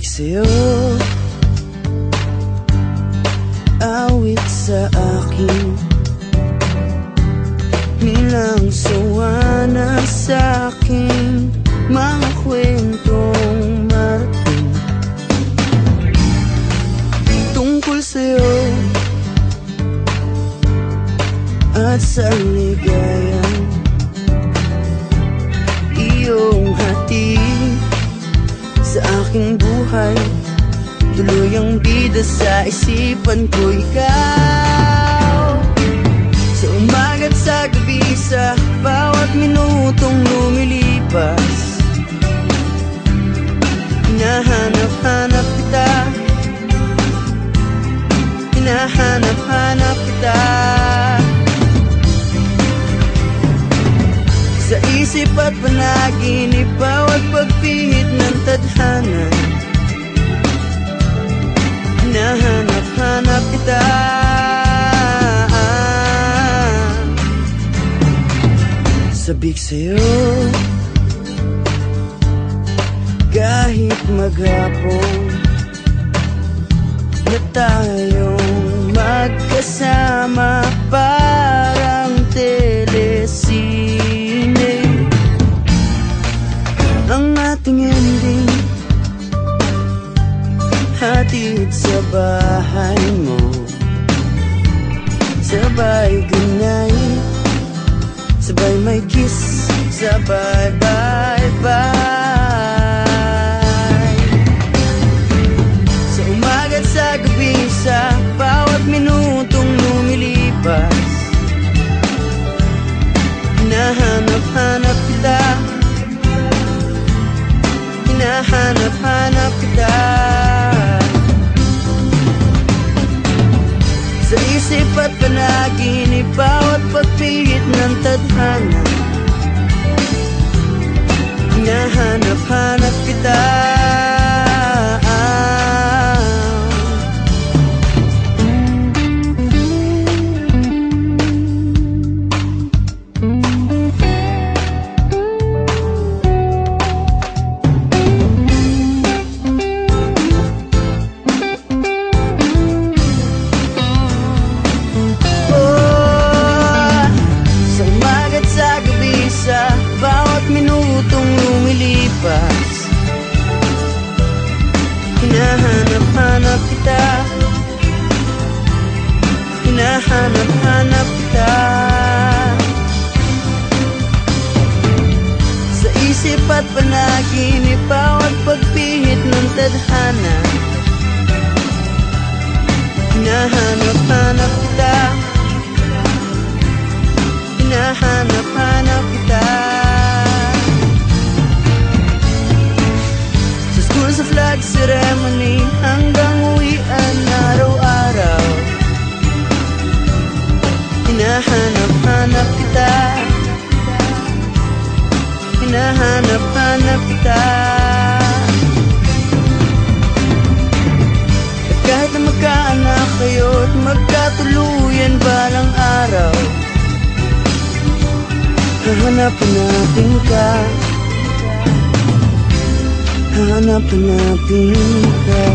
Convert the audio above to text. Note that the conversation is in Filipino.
Sabik sa'yo, awit sa akin, nilang sawa na sa'king mga kwentong marating tungkol sa'yo at sa ligayang iyong hatid sa aking buhay. Tuluyang bida sa isipan ko ikaw, sa umaga't sa gabi, sa bawat minutong lumilipas. Hinahanap-hanap kita, hinahanap-hanap kita, sa isip at panaginip, bawat pagpihit ng tadhana. Hinahanap-hanap kita, sabik sa'yo, kahit maghapon na tayong magkasama, parang telesine ang ating ending. Hatid sa bahay mo, sabay gunay, sabay may kiss, sabay bye-bye. Sa umaga't sa gabi, sa bawat minutong lumilipas, hinahanap-hanap kita, hinahanap-hanap kita, sa isip at panaginip, bawat pagpihit ng tadhana. Hinahanap-hanap kita, hinahanap-hanap kita, hinahanap-hanap kita, sa isip at panaginip, bawat pagpihit ng tadhana. Hinahanap-hanap kita, hinahanap-hanap kita, sa flag ceremony hanggang uwian araw-araw. Hinahanap-hanap kita, hinahanap-hanap kita, at kahit na magkaanak kayo't magkatuluyan balang araw, hahanap-hanapin ka, hahanap-hanapin ka.